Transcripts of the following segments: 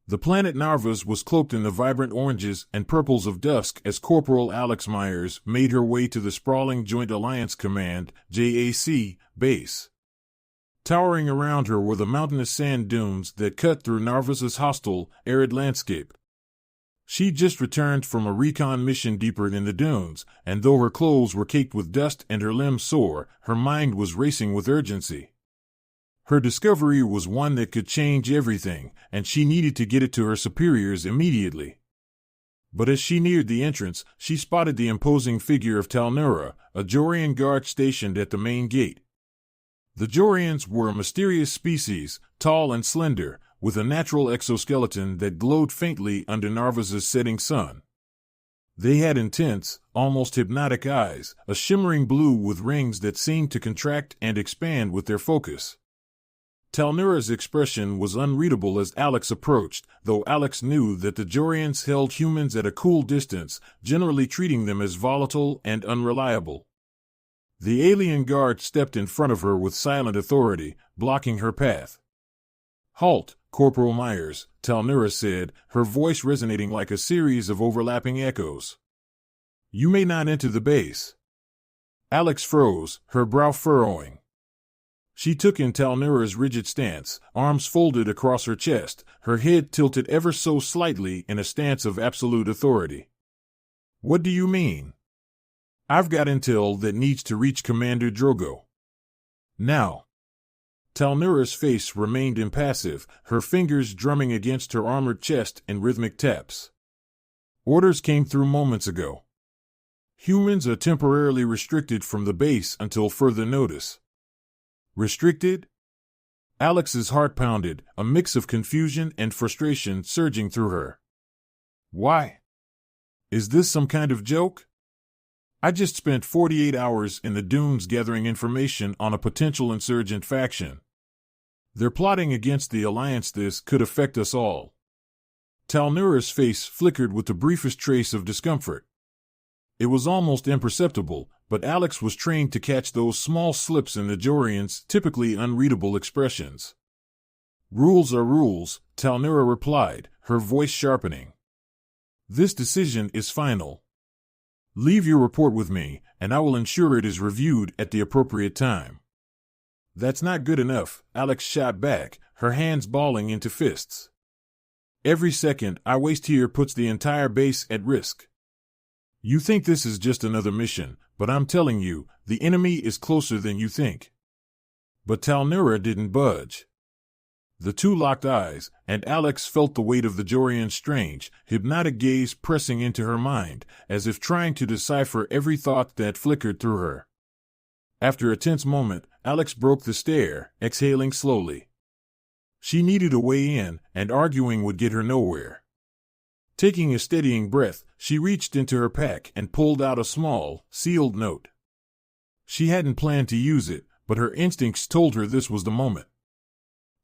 The planet Narvas was cloaked in the vibrant oranges and purples of dusk as Corporal Alex Myers made her way to the sprawling Joint Alliance Command (JAC) base. Towering around her were the mountainous sand dunes that cut through Narvas's hostile, arid landscape. She'd just returned from a recon mission deeper in the dunes, and though her clothes were caked with dust and her limbs sore, her mind was racing with urgency. Her discovery was one that could change everything, and she needed to get it to her superiors immediately. But as she neared the entrance, she spotted the imposing figure of Talnura, a Jorian guard stationed at the main gate. The Jorians were a mysterious species, tall and slender, with a natural exoskeleton that glowed faintly under Narvas's setting sun. They had intense, almost hypnotic eyes, a shimmering blue with rings that seemed to contract and expand with their focus. Talnura's expression was unreadable as Alex approached, though Alex knew that the Jorians held humans at a cool distance, generally treating them as volatile and unreliable. The alien guard stepped in front of her with silent authority, blocking her path. "Halt, Corporal Myers," Talnura said, her voice resonating like a series of overlapping echoes. "You may not enter the base." Alex froze, her brow furrowing. She took in Talnura's rigid stance, arms folded across her chest, her head tilted ever so slightly in a stance of absolute authority. "What do you mean?" "I've got intel that needs to reach Commander Drogo. Now." Talnura's face remained impassive, her fingers drumming against her armored chest in rhythmic taps. "Orders came through moments ago. Humans are temporarily restricted from the base until further notice." "Restricted?" Alex's heart pounded, a mix of confusion and frustration surging through her. "Why? Is this some kind of joke? I just spent 48 hours in the dunes gathering information on a potential insurgent faction. They're plotting against the Alliance. This could affect us all." Talnura's face flickered with the briefest trace of discomfort. It was almost imperceptible, but Alex was trained to catch those small slips in the Jorians' typically unreadable expressions. "Rules are rules," Talnura replied, her voice sharpening. "This decision is final. Leave your report with me, and I will ensure it is reviewed at the appropriate time." "That's not good enough," Alex shot back, her hands balling into fists. "Every second I waste here puts the entire base at risk. You think this is just another mission, but I'm telling you, the enemy is closer than you think." But Talnura didn't budge. The two locked eyes, and Alex felt the weight of the Jorian's strange, hypnotic gaze pressing into her mind, as if trying to decipher every thought that flickered through her. After a tense moment, Alex broke the stare, exhaling slowly. She needed a way in, and arguing would get her nowhere. Taking a steadying breath, she reached into her pack and pulled out a small, sealed note. She hadn't planned to use it, but her instincts told her this was the moment.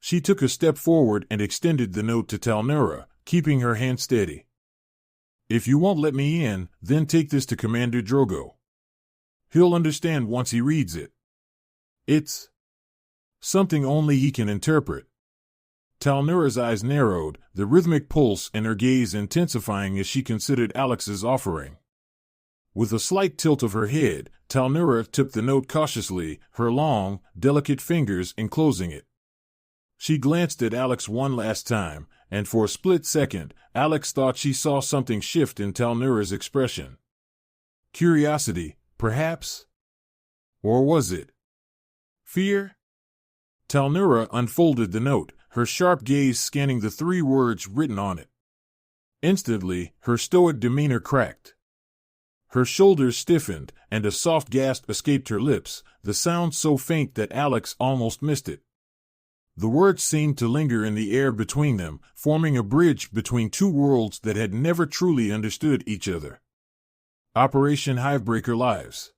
She took a step forward and extended the note to Talnura, keeping her hand steady. "If you won't let me in, then take this to Commander Drogo. He'll understand once he reads it. It's something only he can interpret." Talnura's eyes narrowed, the rhythmic pulse in her gaze intensifying as she considered Alex's offering. With a slight tilt of her head, Talnura took the note cautiously, her long, delicate fingers enclosing it. She glanced at Alex one last time, and for a split second, Alex thought she saw something shift in Talnura's expression. Curiosity, perhaps? Or was it fear? Talnura unfolded the note, her sharp gaze scanning the 3 words written on it. Instantly, her stoic demeanor cracked. Her shoulders stiffened, and a soft gasp escaped her lips, the sound so faint that Alex almost missed it. The words seemed to linger in the air between them, forming a bridge between 2 worlds that had never truly understood each other. Operation Hivebreaker Lives.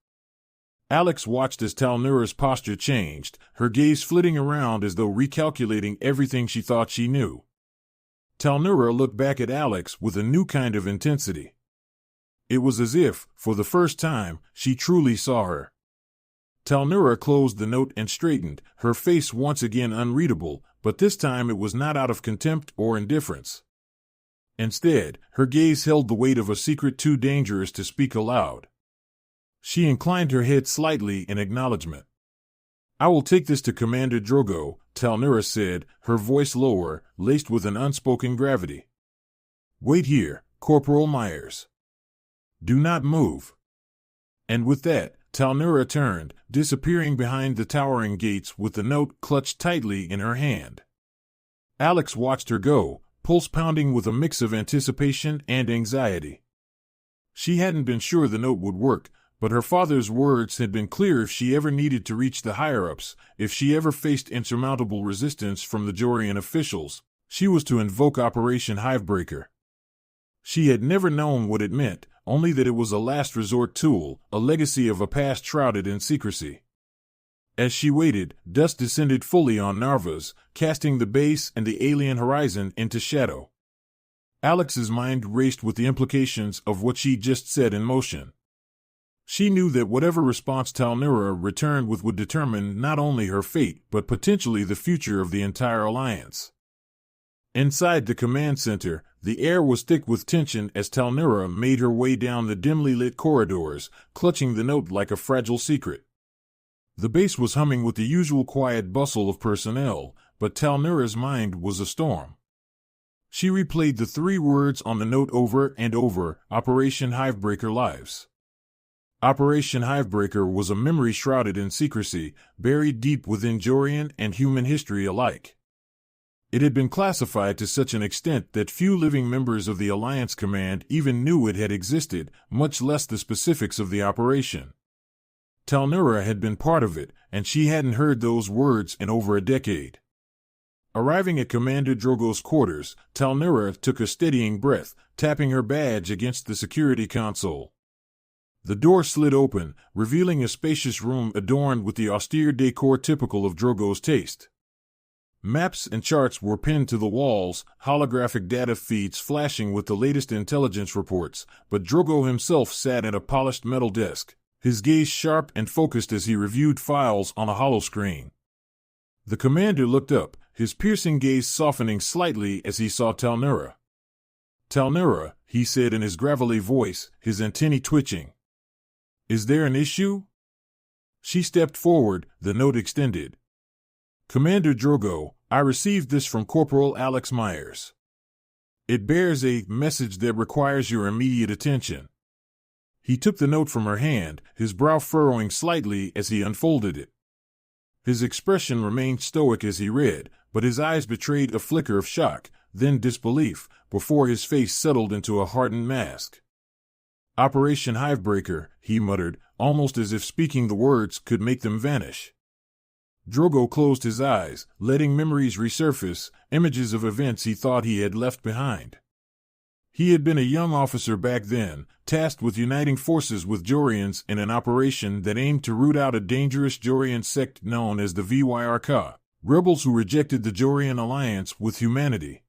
Alex watched as Talnura's posture changed, her gaze flitting around as though recalculating everything she thought she knew. Talnura looked back at Alex with a new kind of intensity. It was as if, for the first time, she truly saw her. Talnura closed the note and straightened, her face once again unreadable, but this time it was not out of contempt or indifference. Instead, her gaze held the weight of a secret too dangerous to speak aloud. She inclined her head slightly in acknowledgement. "I will take this to Commander Drogo," Talnura said, her voice lower, laced with an unspoken gravity. "Wait here, Corporal Myers. Do not move." And with that, Talnura turned, disappearing behind the towering gates with the note clutched tightly in her hand. Alex watched her go, pulse pounding with a mix of anticipation and anxiety. She hadn't been sure the note would work, but her father's words had been clear: if she ever needed to reach the higher-ups, if she ever faced insurmountable resistance from the Jorian officials, she was to invoke Operation Hivebreaker. She had never known what it meant, only that it was a last resort tool, a legacy of a past shrouded in secrecy. As she waited, dust descended fully on Narvas, casting the base and the alien horizon into shadow. Alex's mind raced with the implications of what she just said in motion. She knew that whatever response Talnura returned with would determine not only her fate but potentially the future of the entire alliance. Inside the command center, the air was thick with tension as Talnura made her way down the dimly lit corridors, clutching the note like a fragile secret. The base was humming with the usual quiet bustle of personnel, but Talnura's mind was a storm. She replayed the 3 words on the note over and over: Operation Hivebreaker Lives. Operation Hivebreaker was a memory shrouded in secrecy, buried deep within Jorian and human history alike. It had been classified to such an extent that few living members of the Alliance Command even knew it had existed, much less the specifics of the operation. Talnura had been part of it, and she hadn't heard those words in over a decade. Arriving at Commander Drogo's quarters, Talnura took a steadying breath, tapping her badge against the security console. The door slid open, revealing a spacious room adorned with the austere decor typical of Drogo's taste. Maps and charts were pinned to the walls, holographic data feeds flashing with the latest intelligence reports, but Drogo himself sat at a polished metal desk, his gaze sharp and focused as he reviewed files on a holoscreen. The commander looked up, his piercing gaze softening slightly as he saw Talnura. "Talnura," he said in his gravelly voice, his antennae twitching. "Is there an issue?" She stepped forward, the note extended. "Commander Drogo, I received this from Corporal Alex Myers. It bears a message that requires your immediate attention." He took the note from her hand, his brow furrowing slightly as he unfolded it. His expression remained stoic as he read, but his eyes betrayed a flicker of shock, then disbelief, before his face settled into a hardened mask. "Operation Hivebreaker," he muttered, almost as if speaking the words could make them vanish. Drogo closed his eyes, letting memories resurface, images of events he thought he had left behind. He had been a young officer back then, tasked with uniting forces with Jorians in an operation that aimed to root out a dangerous Jorian sect known as the VYRK, rebels who rejected the Jorian alliance with humanity.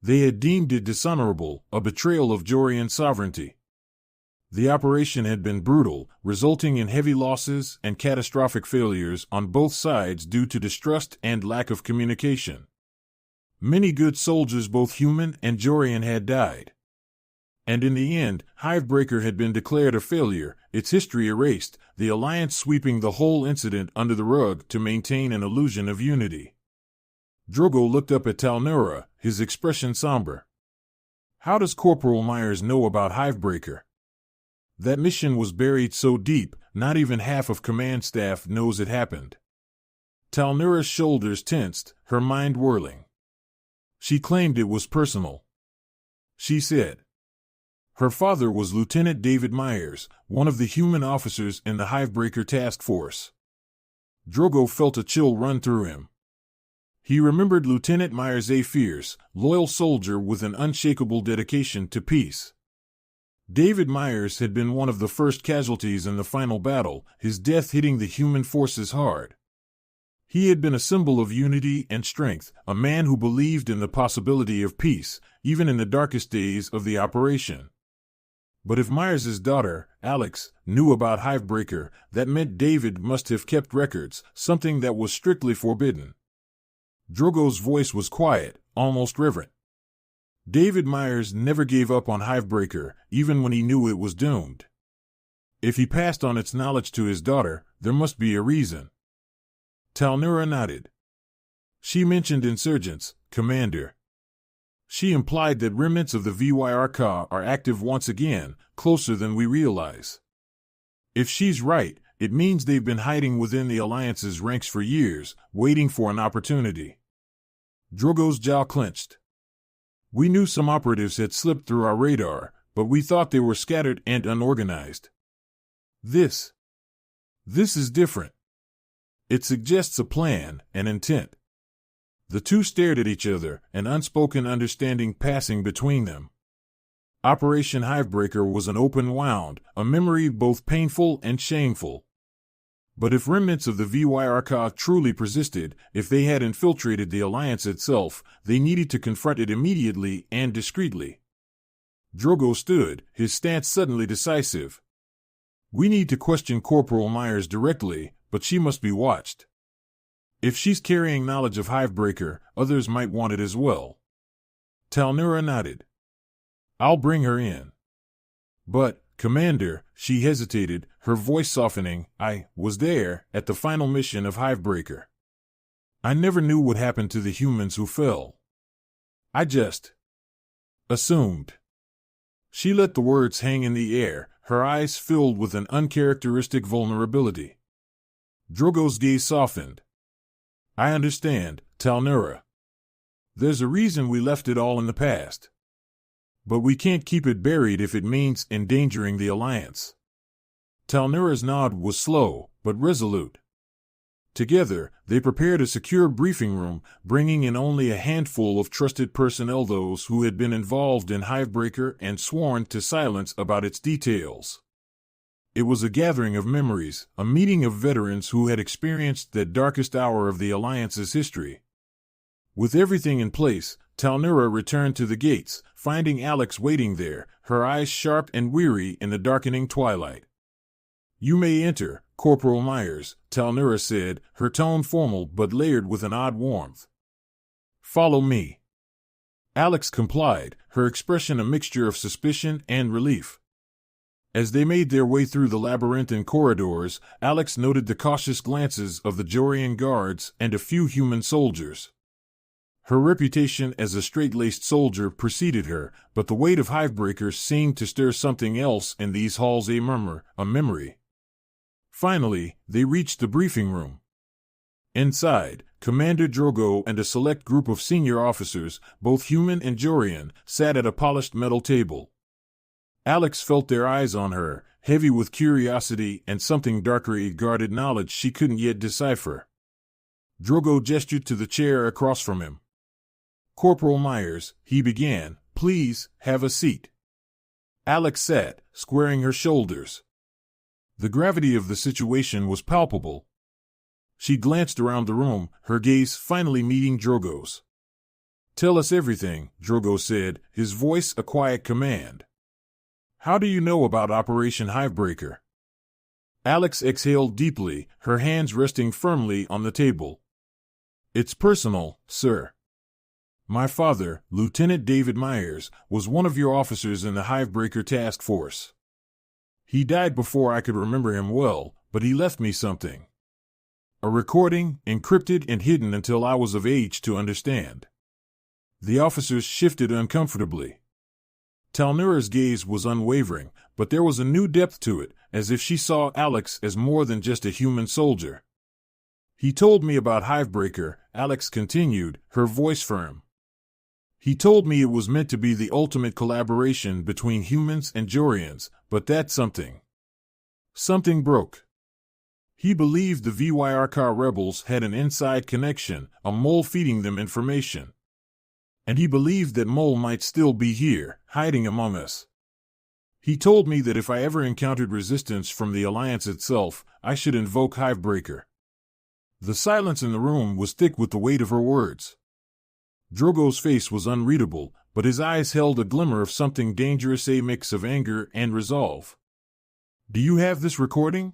They had deemed it dishonorable, a betrayal of Jorian sovereignty. The operation had been brutal, resulting in heavy losses and catastrophic failures on both sides due to distrust and lack of communication. Many good soldiers, both human and Jorian, had died. And in the end, Hivebreaker had been declared a failure, its history erased, the Alliance sweeping the whole incident under the rug to maintain an illusion of unity. Drogo looked up at Talnura, his expression somber. "How does Corporal Myers know about Hivebreaker? That mission was buried so deep, not even half of command staff knows it happened." Talnura's shoulders tensed, her mind whirling. She claimed it was personal. She said. Her father was Lieutenant David Myers, one of the human officers in the Hivebreaker task force. Drogo felt a chill run through him. He remembered Lieutenant Myers, a fierce, loyal soldier with an unshakable dedication to peace. David Myers had been one of the first casualties in the final battle, his death hitting the human forces hard. He had been a symbol of unity and strength, a man who believed in the possibility of peace, even in the darkest days of the operation. But if Myers' daughter, Alex, knew about Hivebreaker, that meant David must have kept records, something that was strictly forbidden. Drogo's voice was quiet, almost reverent. David Myers never gave up on Hivebreaker, even when he knew it was doomed. If he passed on its knowledge to his daughter, there must be a reason. Talnura nodded. She mentioned insurgents, Commander. She implied that remnants of the VYRK are active once again, closer than we realize. If she's right, it means they've been hiding within the Alliance's ranks for years, waiting for an opportunity. Drogo's jaw clenched. We knew some operatives had slipped through our radar, but we thought they were scattered and unorganized. This is different. It suggests a plan, an intent. The two stared at each other, an unspoken understanding passing between them. Operation Hivebreaker was an open wound, a memory both painful and shameful. But if remnants of the VYRK truly persisted, if they had infiltrated the Alliance itself, they needed to confront it immediately and discreetly. Drogo stood, his stance suddenly decisive. We need to question Corporal Myers directly, but she must be watched. If she's carrying knowledge of Hivebreaker, others might want it as well. Talnura nodded. I'll bring her in. But, Commander, she hesitated, her voice softening, I was there at the final mission of Hivebreaker. I never knew what happened to the humans who fell. I just assumed. She let the words hang in the air, her eyes filled with an uncharacteristic vulnerability. Drogo's gaze softened. I understand, Talnura. There's a reason we left it all in the past. But we can't keep it buried if it means endangering the Alliance. Talnura's nod was slow, but resolute. Together, they prepared a secure briefing room, bringing in only a handful of trusted personnel, those who had been involved in Hivebreaker and sworn to silence about its details. It was a gathering of memories, a meeting of veterans who had experienced the darkest hour of the Alliance's history. With everything in place, Talnura returned to the gates, finding Alex waiting there, her eyes sharp and weary in the darkening twilight. You may enter, Corporal Myers, Talnura said, her tone formal but layered with an odd warmth. Follow me. Alex complied, her expression a mixture of suspicion and relief. As they made their way through the labyrinthine corridors, Alex noted the cautious glances of the Jorian guards and a few human soldiers. Her reputation as a straight-laced soldier preceded her, but the weight of Hivebreaker seemed to stir something else in these halls, a murmur, a memory. Finally, they reached the briefing room. Inside, Commander Drogo and a select group of senior officers, both human and Jorian, sat at a polished metal table. Alex felt their eyes on her, heavy with curiosity and something darker, a guarded knowledge she couldn't yet decipher. Drogo gestured to the chair across from him. Corporal Myers, he began, please, have a seat. Alex sat, squaring her shoulders. The gravity of the situation was palpable. She glanced around the room, her gaze finally meeting Drogo's. Tell us everything, Drogo said, his voice a quiet command. How do you know about Operation Hivebreaker? Alex exhaled deeply, her hands resting firmly on the table. It's personal, sir. My father, Lieutenant David Myers, was one of your officers in the Hivebreaker task force. He died before I could remember him well, but he left me something. A recording, encrypted and hidden until I was of age to understand. The officers shifted uncomfortably. Talnura's gaze was unwavering, but there was a new depth to it, as if she saw Alex as more than just a human soldier. He told me about Hivebreaker, Alex continued, her voice firm. He told me it was meant to be the ultimate collaboration between humans and Jorians, but that something broke. He believed the VYRK rebels had an inside connection, a mole feeding them information. And he believed that Mole might still be here, hiding among us. He told me that if I ever encountered resistance from the Alliance itself, I should invoke Hivebreaker. The silence in the room was thick with the weight of her words. Drogo's face was unreadable, but his eyes held a glimmer of something dangerous, a mix of anger and resolve. Do you have this recording?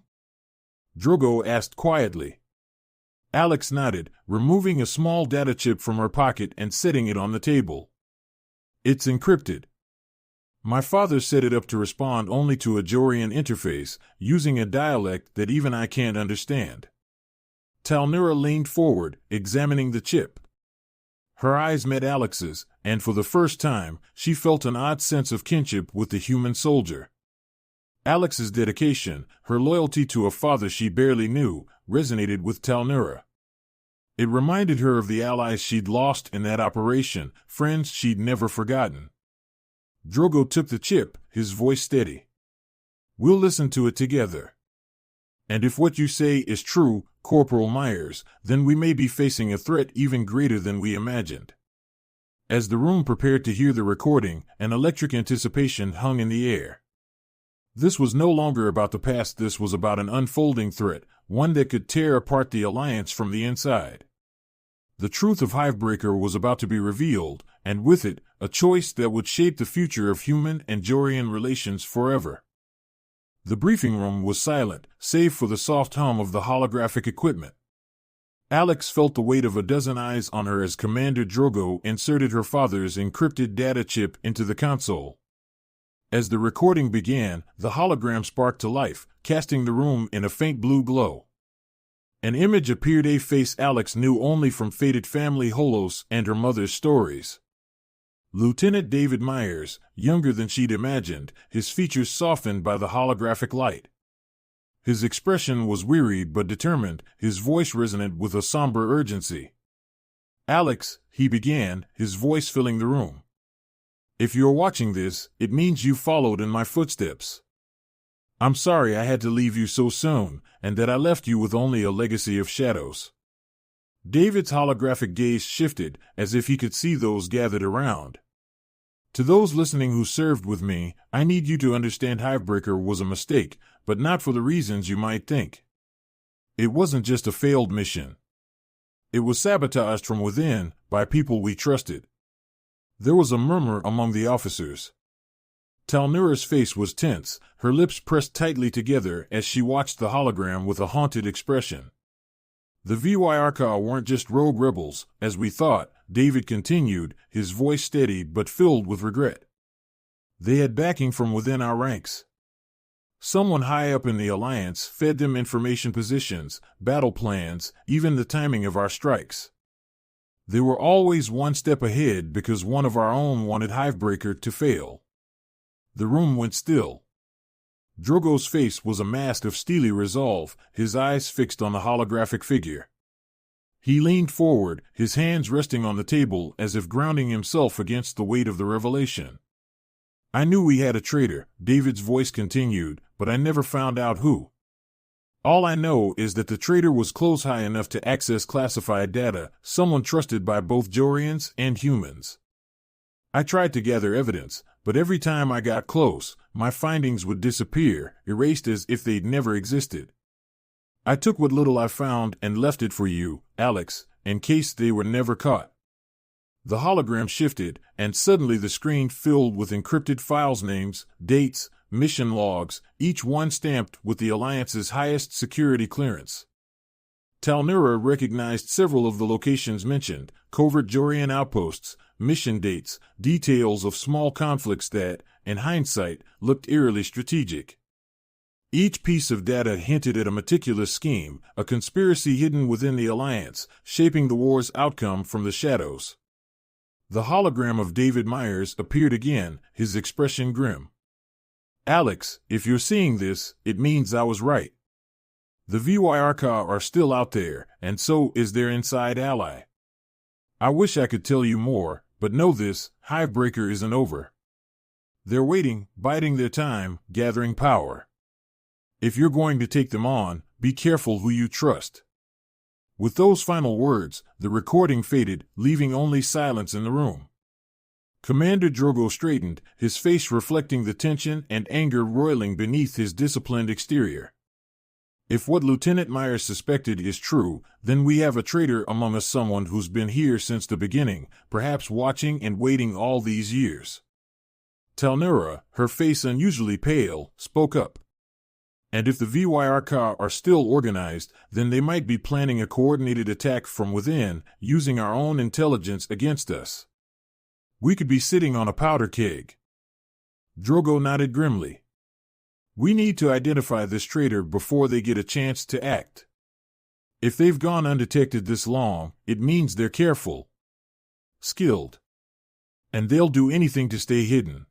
Drogo asked quietly. Alex nodded, removing a small data chip from her pocket and setting it on the table. It's encrypted. My father set it up to respond only to a Jorian interface, using a dialect that even I can't understand. Talnura leaned forward, examining the chip. Her eyes met Alex's, and for the first time, she felt an odd sense of kinship with the human soldier. Alex's dedication, her loyalty to a father she barely knew, resonated with Talnura. It reminded her of the allies she'd lost in that operation, friends she'd never forgotten. Drogo took the chip, his voice steady. We'll listen to it together. And if what you say is true, Corporal Myers, then we may be facing a threat even greater than we imagined. As the room prepared to hear the recording, an electric anticipation hung in the air. This was no longer about the past, this was about an unfolding threat, one that could tear apart the Alliance from the inside. The truth of Hivebreaker was about to be revealed, and with it, a choice that would shape the future of human and Jorian relations forever. The briefing room was silent, save for the soft hum of the holographic equipment. Alex felt the weight of a dozen eyes on her as Commander Drogo inserted her father's encrypted data chip into the console. As the recording began, the hologram sparked to life, casting the room in a faint blue glow. An image appeared, a face Alex knew only from fated family holos and her mother's stories. Lieutenant David Myers, younger than she'd imagined, his features softened by the holographic light. His expression was wearied but determined, his voice resonant with a somber urgency. Alex, he began, his voice filling the room. If you're watching this, it means you followed in my footsteps. I'm sorry I had to leave you so soon, and that I left you with only a legacy of shadows. David's holographic gaze shifted, as if he could see those gathered around. To those listening who served with me, I need you to understand Hivebreaker was a mistake, but not for the reasons you might think. It wasn't just a failed mission. It was sabotaged from within, by people we trusted. There was a murmur among the officers. Talnura's face was tense, her lips pressed tightly together as she watched the hologram with a haunted expression. The VYRK weren't just rogue rebels, as we thought, David continued, his voice steady but filled with regret. They had backing from within our ranks. Someone high up in the Alliance fed them information positions, battle plans, even the timing of our strikes. They were always one step ahead because one of our own wanted Hivebreaker to fail. The room went still. Drogo's face was a mask of steely resolve, his eyes fixed on the holographic figure. He leaned forward, his hands resting on the table as if grounding himself against the weight of the revelation. I knew we had a traitor, David's voice continued, but I never found out who. All I know is that the traitor was close high enough to access classified data, someone trusted by both Jorians and humans. I tried to gather evidence, but every time I got close, my findings would disappear, erased as if they'd never existed. I took what little I found and left it for you, Alex, in case they were never caught. The hologram shifted, and suddenly the screen filled with encrypted files, names, dates, mission logs, each one stamped with the Alliance's highest security clearance. Talnura recognized several of the locations mentioned, covert Jorian outposts, mission dates, details of small conflicts that, in hindsight, looked eerily strategic. Each piece of data hinted at a meticulous scheme, a conspiracy hidden within the Alliance, shaping the war's outcome from the shadows. The hologram of David Myers appeared again, his expression grim. Alex, if you're seeing this, it means I was right. The VYRK are still out there, and so is their inside ally. I wish I could tell you more, but know this, Hivebreaker isn't over. They're waiting, biding their time, gathering power. If you're going to take them on, be careful who you trust. With those final words, the recording faded, leaving only silence in the room. Commander Drogo straightened, his face reflecting the tension and anger roiling beneath his disciplined exterior. If what Lieutenant Myers suspected is true, then we have a traitor among us, someone who's been here since the beginning, perhaps watching and waiting all these years. Talnura, her face unusually pale, spoke up. And if the VYRK are still organized, then they might be planning a coordinated attack from within, using our own intelligence against us. We could be sitting on a powder keg. Drogo nodded grimly. We need to identify this traitor before they get a chance to act. If they've gone undetected this long, it means they're careful, skilled, and they'll do anything to stay hidden.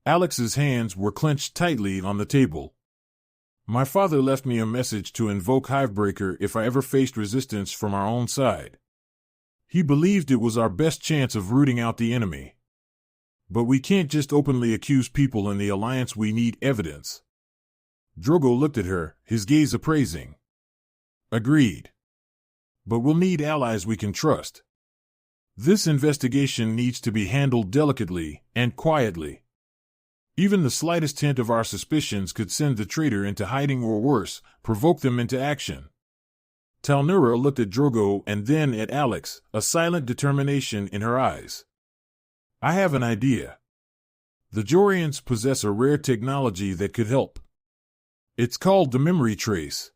Alex's hands were clenched tightly on the table. My father left me a message to invoke Hivebreaker if I ever faced resistance from our own side. He believed it was our best chance of rooting out the enemy. But we can't just openly accuse people in the Alliance. We need evidence. Drogo looked at her, his gaze appraising. Agreed. But we'll need allies we can trust. This investigation needs to be handled delicately and quietly. Even the slightest hint of our suspicions could send the traitor into hiding or worse, provoke them into action. Talnura looked at Drogo and then at Alex, a silent determination in her eyes. I have an idea. The Jorians possess a rare technology that could help. It's called the memory trace.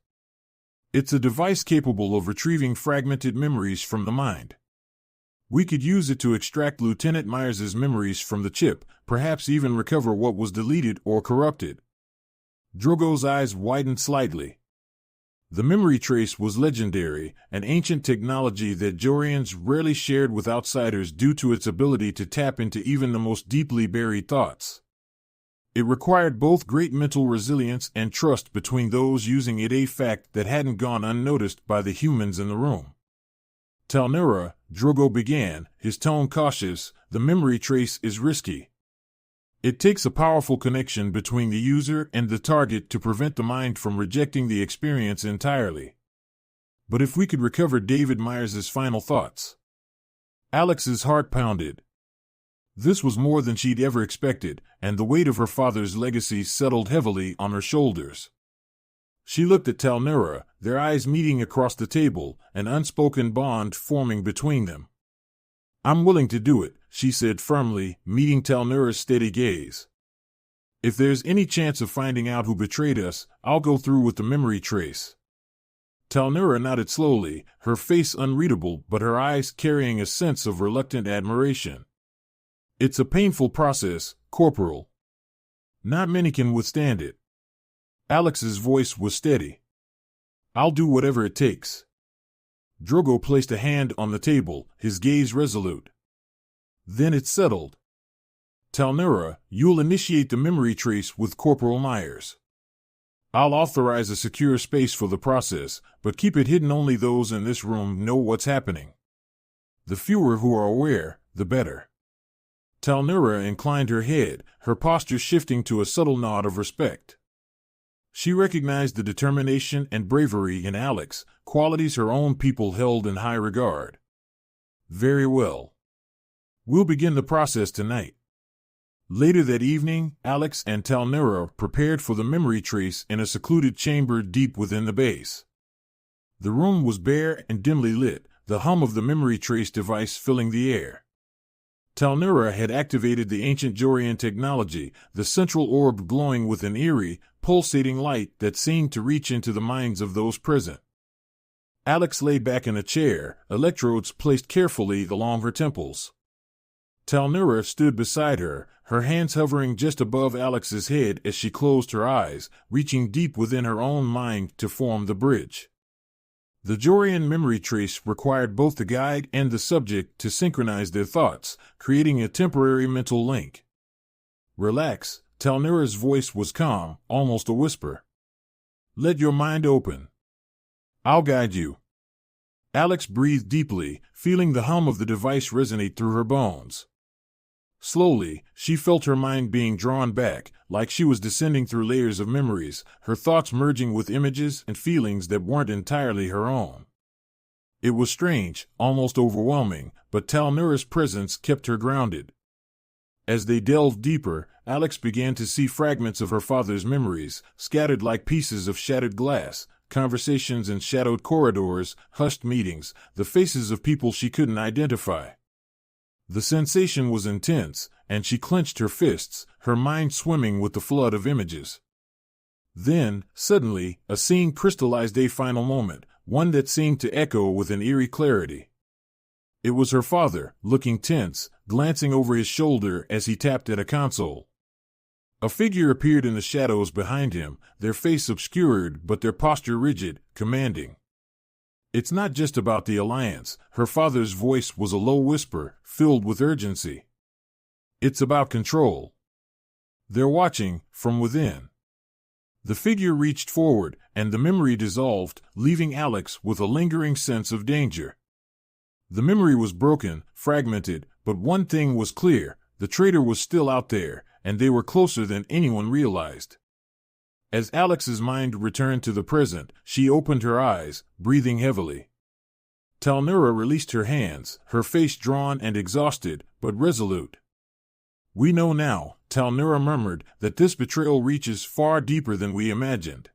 It's a device capable of retrieving fragmented memories from the mind. We could use it to extract Lieutenant Myers's memories from the chip, perhaps even recover what was deleted or corrupted. Drogo's eyes widened slightly. The memory trace was legendary, an ancient technology that Jorians rarely shared with outsiders due to its ability to tap into even the most deeply buried thoughts. It required both great mental resilience and trust between those using it, a fact that hadn't gone unnoticed by the humans in the room. Talnura, Drogo began, his tone cautious, the memory trace is risky. It takes a powerful connection between the user and the target to prevent the mind from rejecting the experience entirely. But if we could recover David Myers's final thoughts. Alex's heart pounded. This was more than she'd ever expected, and the weight of her father's legacy settled heavily on her shoulders. She looked at Talnura, their eyes meeting across the table, an unspoken bond forming between them. I'm willing to do it, she said firmly, meeting Talnura's steady gaze. If there's any chance of finding out who betrayed us, I'll go through with the memory trace. Talnura nodded slowly, her face unreadable but her eyes carrying a sense of reluctant admiration. It's a painful process, Corporal. Not many can withstand it. Alex's voice was steady. I'll do whatever it takes. Drogo placed a hand on the table, his gaze resolute. Then it settled. Talnura, you'll initiate the memory trace with Corporal Myers. I'll authorize a secure space for the process, but keep it hidden. Only those in this room know what's happening. The fewer who are aware, the better. Talnura inclined her head, her posture shifting to a subtle nod of respect. She recognized the determination and bravery in Alex, qualities her own people held in high regard. Very well. We'll begin the process tonight. Later that evening, Alex and Talnura prepared for the memory trace in a secluded chamber deep within the base. The room was bare and dimly lit, the hum of the memory trace device filling the air. Talnura had activated the ancient Jorian technology, the central orb glowing with an eerie, pulsating light that seemed to reach into the minds of those present. Alex lay back in a chair, electrodes placed carefully along her temples. Talnura stood beside her, her hands hovering just above Alex's head as she closed her eyes, reaching deep within her own mind to form the bridge. The Jorian memory trace required both the guide and the subject to synchronize their thoughts, creating a temporary mental link. Relax, Talnura's voice was calm, almost a whisper. Let your mind open. I'll guide you. Alex breathed deeply, feeling the hum of the device resonate through her bones. Slowly, she felt her mind being drawn back, like she was descending through layers of memories, her thoughts merging with images and feelings that weren't entirely her own. It was strange, almost overwhelming, but Talnura's presence kept her grounded. As they delved deeper, Alex began to see fragments of her father's memories, scattered like pieces of shattered glass, conversations in shadowed corridors, hushed meetings, the faces of people she couldn't identify. The sensation was intense, and she clenched her fists, her mind swimming with the flood of images. Then, suddenly, a scene crystallized, a final moment, one that seemed to echo with an eerie clarity. It was her father, looking tense, glancing over his shoulder as he tapped at a console. A figure appeared in the shadows behind him, their face obscured but their posture rigid, commanding. "It's not just about the Alliance," her father's voice was a low whisper, filled with urgency. "It's about control. They're watching, from within." The figure reached forward, and the memory dissolved, leaving Alex with a lingering sense of danger. The memory was broken, fragmented, but one thing was clear: the traitor was still out there, and they were closer than anyone realized. As Alex's mind returned to the present, she opened her eyes, breathing heavily. Talnura released her hands, her face drawn and exhausted, but resolute. "We know now," Talnura murmured, "that this betrayal reaches far deeper than we imagined.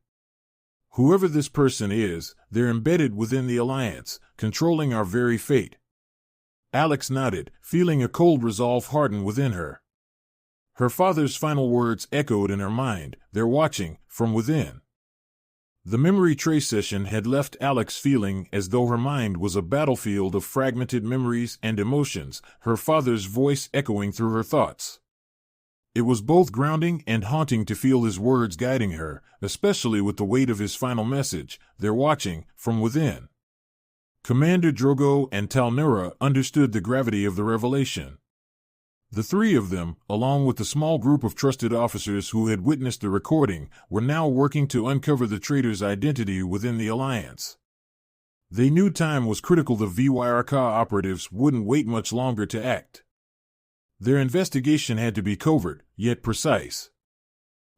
Whoever this person is, they're embedded within the Alliance, controlling our very fate." Alex nodded, feeling a cold resolve harden within her. Her father's final words echoed in her mind, "They're watching, from within." The memory trace session had left Alex feeling as though her mind was a battlefield of fragmented memories and emotions, her father's voice echoing through her thoughts. It was both grounding and haunting to feel his words guiding her, especially with the weight of his final message, "They're watching, from within." Commander Drogo and Talnura understood the gravity of the revelation. The three of them, along with the small group of trusted officers who had witnessed the recording, were now working to uncover the traitor's identity within the Alliance. They knew time was critical. The VYRK operatives wouldn't wait much longer to act. Their investigation had to be covert, yet precise.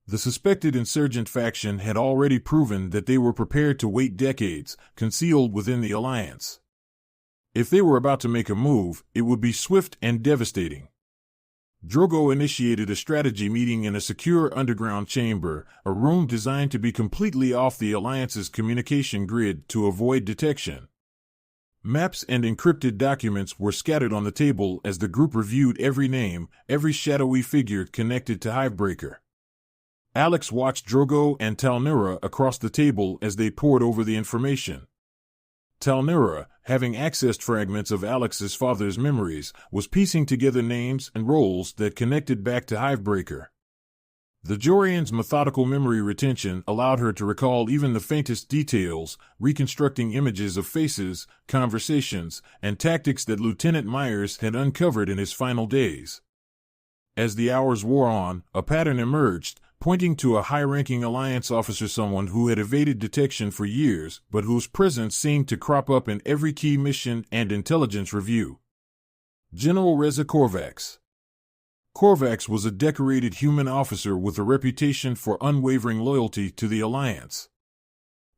The suspected insurgent faction had already proven that they were prepared to wait decades, concealed within the Alliance. If they were about to make a move, it would be swift and devastating. Drogo initiated a strategy meeting in a secure underground chamber, a room designed to be completely off the Alliance's communication grid to avoid detection. Maps and encrypted documents were scattered on the table as the group reviewed every name, every shadowy figure connected to Hivebreaker. Alex watched Drogo and Talnura across the table as they pored over the information. Talnura, having accessed fragments of Alex's father's memories, was piecing together names and roles that connected back to Hivebreaker. The Jorian's methodical memory retention allowed her to recall even the faintest details, reconstructing images of faces, conversations, and tactics that Lieutenant Myers had uncovered in his final days. As the hours wore on, a pattern emerged, pointing to a high-ranking Alliance officer, someone who had evaded detection for years, but whose presence seemed to crop up in every key mission and intelligence review. General Reza Korvax. Korvax was a decorated human officer with a reputation for unwavering loyalty to the Alliance.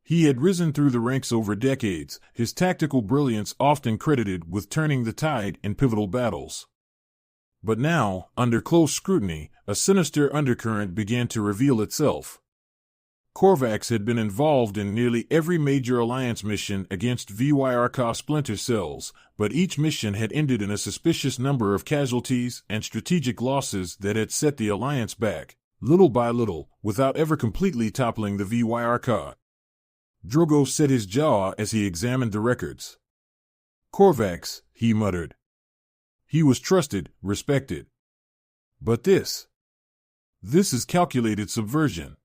He had risen through the ranks over decades, his tactical brilliance often credited with turning the tide in pivotal battles. But now, under close scrutiny, a sinister undercurrent began to reveal itself. Korvax had been involved in nearly every major Alliance mission against VYRK splinter cells, but each mission had ended in a suspicious number of casualties and strategic losses that had set the Alliance back, little by little, without ever completely toppling the VYRK. Drogo set his jaw as he examined the records. "Korvax," he muttered. He was trusted, respected. But this is calculated subversion.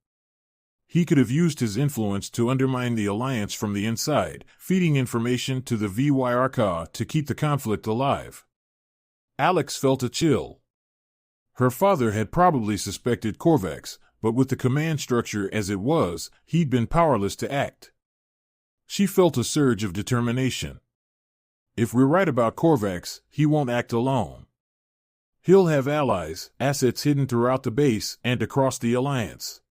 He could have used his influence to undermine the Alliance from the inside, feeding information to the VYRK to keep the conflict alive. Alex felt a chill. Her father had probably suspected Korvax, but with the command structure as it was, he'd been powerless to act. She felt a surge of determination. If we're right about Korvax, he won't act alone. He'll have allies, assets hidden throughout the base and across the Alliance.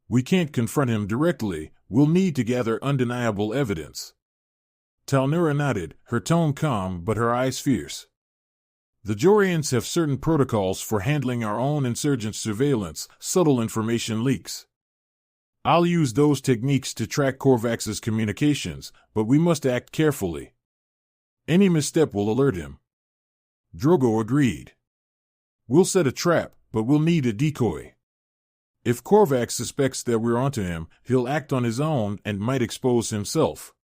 We can't confront him directly, we'll need to gather undeniable evidence. Talnura nodded, her tone calm but her eyes fierce. The Jorians have certain protocols for handling our own insurgent surveillance, subtle information leaks. I'll use those techniques to track Korvax's communications, but we must act carefully. Any misstep will alert him. Drogo agreed. We'll set a trap, but we'll need a decoy. If Korvax suspects that we're onto him, he'll act on his own and might expose himself.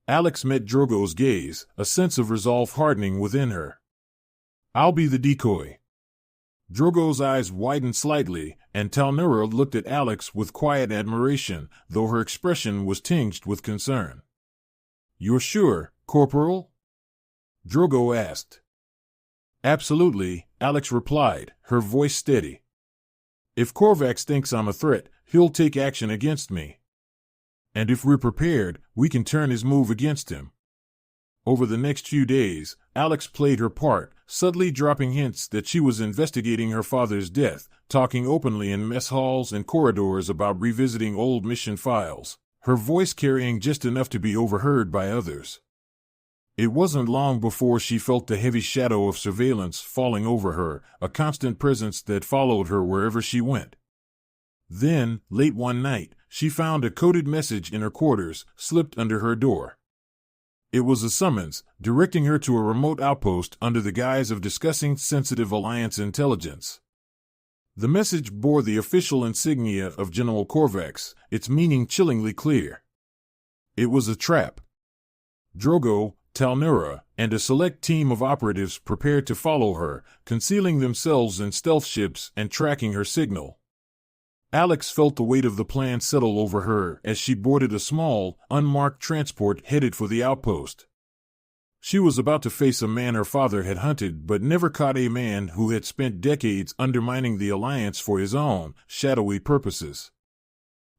Alex met Drogo's gaze, a sense of resolve hardening within her. I'll be the decoy. Drogo's eyes widened slightly, and Talnura looked at Alex with quiet admiration, though her expression was tinged with concern. You're sure, Corporal? Drogo asked. Absolutely, Alex replied, her voice steady. If Korvax thinks I'm a threat, he'll take action against me. And if we're prepared, we can turn his move against him. Over the next few days, Alex played her part, subtly dropping hints that she was investigating her father's death, talking openly in mess halls and corridors about revisiting old mission files, her voice carrying just enough to be overheard by others. It wasn't long before she felt the heavy shadow of surveillance falling over her, a constant presence that followed her wherever she went. Then, late one night, she found a coded message in her quarters, slipped under her door. It was a summons, directing her to a remote outpost under the guise of discussing sensitive Alliance intelligence. The message bore the official insignia of General Korvax, its meaning chillingly clear. It was a trap. Drogo, Talnura, and a select team of operatives prepared to follow her, concealing themselves in stealth ships and tracking her signal. Alex felt the weight of the plan settle over her as she boarded a small, unmarked transport headed for the outpost. She was about to face a man her father had hunted but never caught, a man who had spent decades undermining the Alliance for his own, shadowy purposes.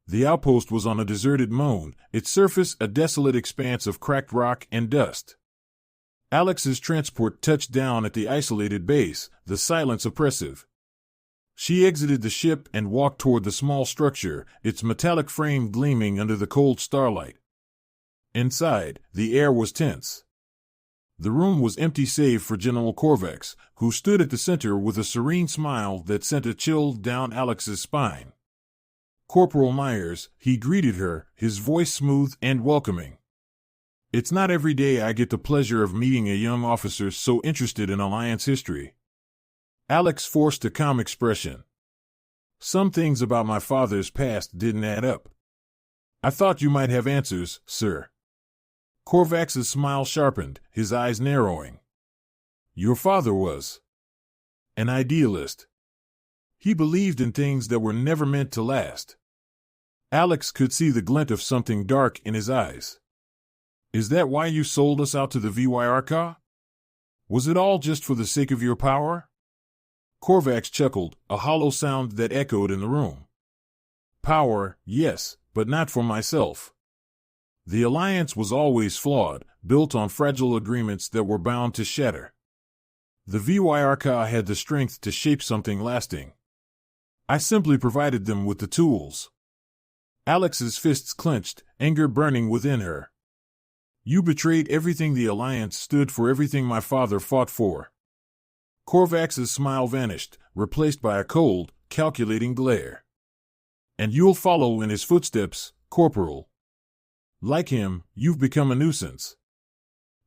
The outpost was on a deserted moon, its surface a desolate expanse of cracked rock and dust. Alex's transport touched down at the isolated base, the silence oppressive. She exited the ship and walked toward the small structure, its metallic frame gleaming under the cold starlight. Inside, the air was tense. The room was empty save for General Korvax, who stood at the center with a serene smile that sent a chill down Alex's spine. Corporal Myers, he greeted her, his voice smooth and welcoming. It's not every day I get the pleasure of meeting a young officer so interested in Alliance history. Alex forced a calm expression. Some things about my father's past didn't add up. I thought you might have answers, sir. Korvax's smile sharpened, his eyes narrowing. Your father was an idealist. He believed in things that were never meant to last. Alex could see the glint of something dark in his eyes. Is that why you sold us out to the VYRK? Was it all just for the sake of your power? Korvax chuckled, a hollow sound that echoed in the room. Power, yes, but not for myself. The Alliance was always flawed, built on fragile agreements that were bound to shatter. The VYRK had the strength to shape something lasting. I simply provided them with the tools. Alex's fists clenched, anger burning within her. You betrayed everything the Alliance stood for, everything my father fought for. Korvax's smile vanished, replaced by a cold, calculating glare. And you'll follow in his footsteps, Corporal. Like him, you've become a nuisance.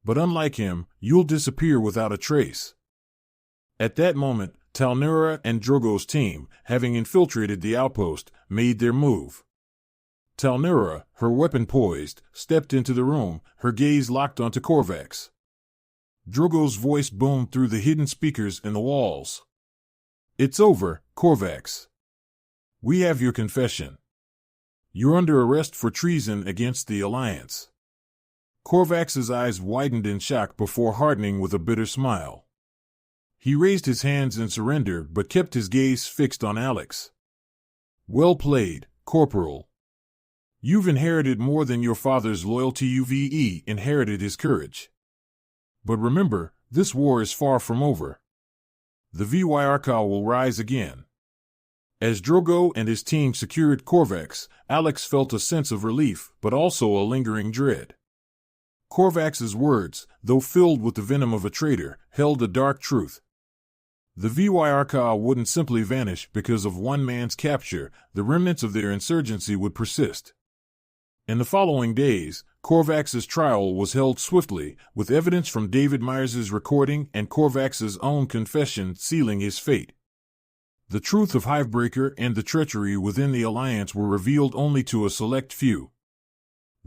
But unlike him, you'll disappear without a trace. At that moment, Talnura and Drogo's team, having infiltrated the outpost, made their move. Talnura, her weapon poised, stepped into the room, her gaze locked onto Korvax. Drogo's voice boomed through the hidden speakers in the walls. It's over, Korvax. We have your confession. You're under arrest for treason against the Alliance. Korvax's eyes widened in shock before hardening with a bitter smile. He raised his hands in surrender but kept his gaze fixed on Alex. Well played, Corporal. You've inherited more than your father's loyalty. You've inherited his courage. But remember, this war is far from over. The VYRK will rise again. As Drogo and his team secured Korvax, Alex felt a sense of relief, but also a lingering dread. Korvax's words, though filled with the venom of a traitor, held a dark truth. The VYRK wouldn't simply vanish because of one man's capture, the remnants of their insurgency would persist. In the following days, Korvax's trial was held swiftly, with evidence from David Myers's recording and Korvax's own confession sealing his fate. The truth of Hivebreaker and the treachery within the Alliance were revealed only to a select few.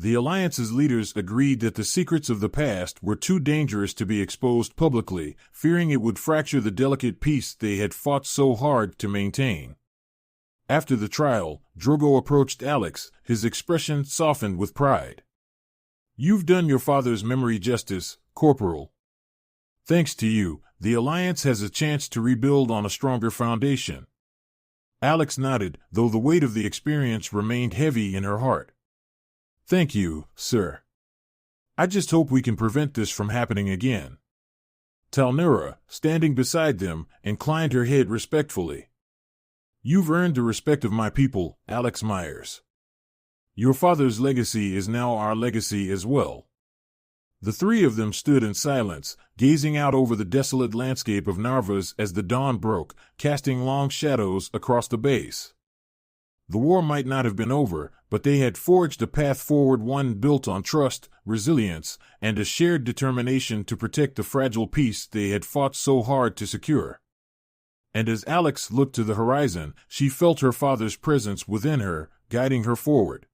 The Alliance's leaders agreed that the secrets of the past were too dangerous to be exposed publicly, fearing it would fracture the delicate peace they had fought so hard to maintain. After the trial, Drogo approached Alex, his expression softened with pride. "You've done your father's memory justice, Corporal. Thanks to you, the Alliance has a chance to rebuild on a stronger foundation." Alex nodded, though the weight of the experience remained heavy in her heart. "Thank you, sir. I just hope we can prevent this from happening again." Talnura, standing beside them, inclined her head respectfully. "You've earned the respect of my people, Alex Myers. Your father's legacy is now our legacy as well." The three of them stood in silence, gazing out over the desolate landscape of Narvas as the dawn broke, casting long shadows across the base. The war might not have been over, but they had forged a path forward, one built on trust, resilience, and a shared determination to protect the fragile peace they had fought so hard to secure. And as Alex looked to the horizon, she felt her father's presence within her, guiding her forward.